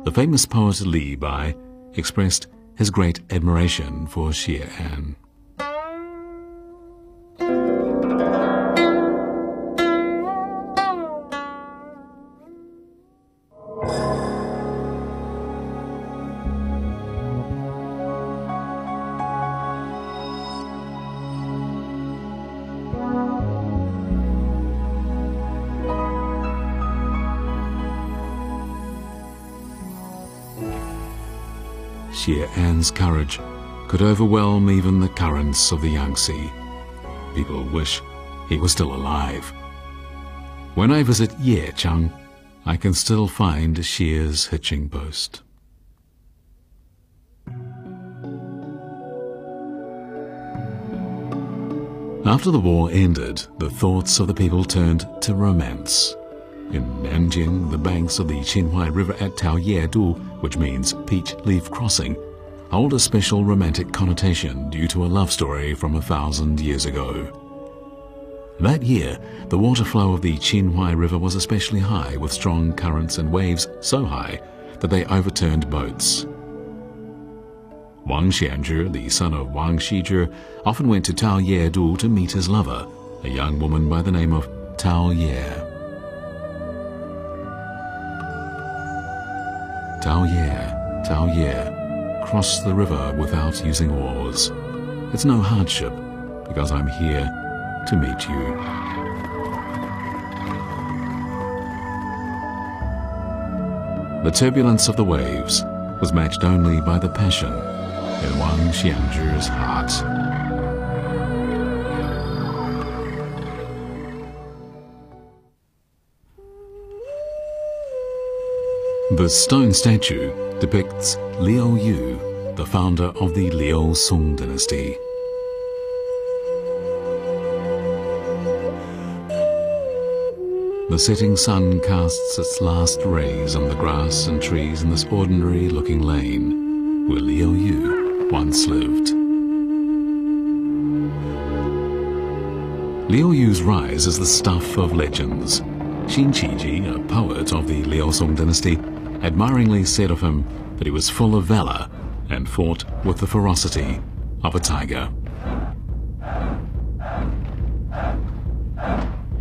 the famous poet Li Bai expressed his great admiration for Xie An. Xie An's courage could overwhelm even the currents of the Yangtze. People wish he was still alive. When I visit Yechang, I can still find Xie's hitching post. After the war ended, the thoughts of the people turned to romance. In Nanjing, the banks of the Qinhuai River at Taoyedu, which means peach leaf crossing, hold a special romantic connotation due to a love story from 1,000 years ago. That year, the water flow of the Qinhuai River was especially high, with strong currents and waves so high that they overturned boats. Wang Xianzhi, the son of Wang Xizhi, often went to Taoyedu to meet his lover, a young woman by the name of Taoye. Taoye, cross the river without using oars. It's no hardship, because I'm here to meet you. The turbulence of the waves was matched only by the passion in Wang Xianzhi's heart. The stone statue depicts Liu Yu, the founder of the Liu Song dynasty. The setting sun casts its last rays on the grass and trees in this ordinary-looking lane where Liu Yu once lived. Liu Yu's rise is the stuff of legends. Xin Qiji, a poet of the Liu Song dynasty, admiringly said of him that he was full of valor and fought with the ferocity of a tiger.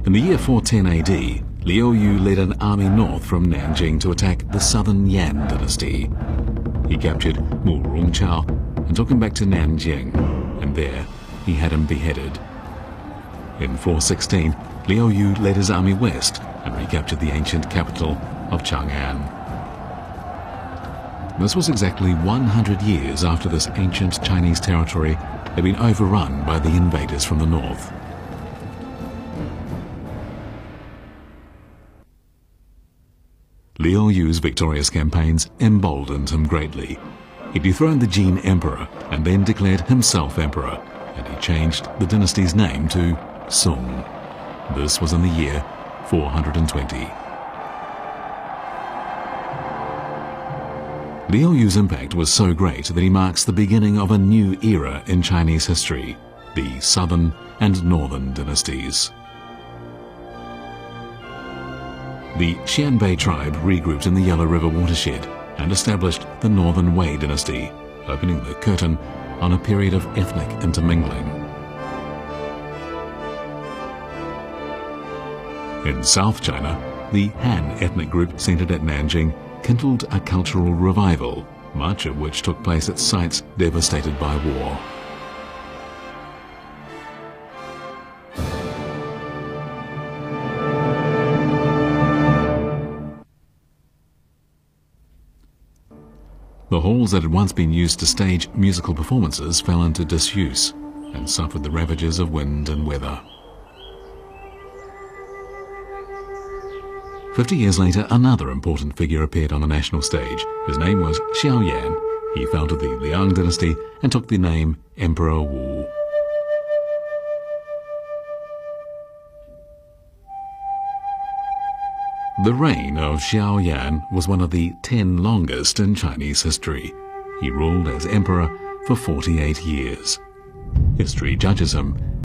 In the year 410 AD, Liu Yu led an army north from Nanjing to attack the southern Yan dynasty. He captured Mu Rongqiao and took him back to Nanjing, and there he had him beheaded. In 416, Liu Yu led his army west and recaptured the ancient capital of Chang'an. This was exactly 100 years after this ancient Chinese territory had been overrun by the invaders from the north. Liu Yu's victorious campaigns emboldened him greatly. He dethroned the Jin emperor and then declared himself emperor, and he changed the dynasty's name to Song. This was in the year 420. Liu Yu's impact was so great that he marks the beginning of a new era in Chinese history, the Southern and Northern dynasties. The Xianbei tribe regrouped in the Yellow River watershed and established the Northern Wei dynasty, opening the curtain on a period of ethnic intermingling. In South China, the Han ethnic group centered at Nanjing kindled a cultural revival, much of which took place at sites devastated by war. The halls that had once been used to stage musical performances fell into disuse and suffered the ravages of wind and weather. 50 years later, another important figure appeared on the national stage. His name was Xiao Yan. He founded the Liang dynasty and took the name Emperor Wu. The reign of Xiao Yan was one of the 10 longest in Chinese history. He ruled as emperor for 48 years. History judges him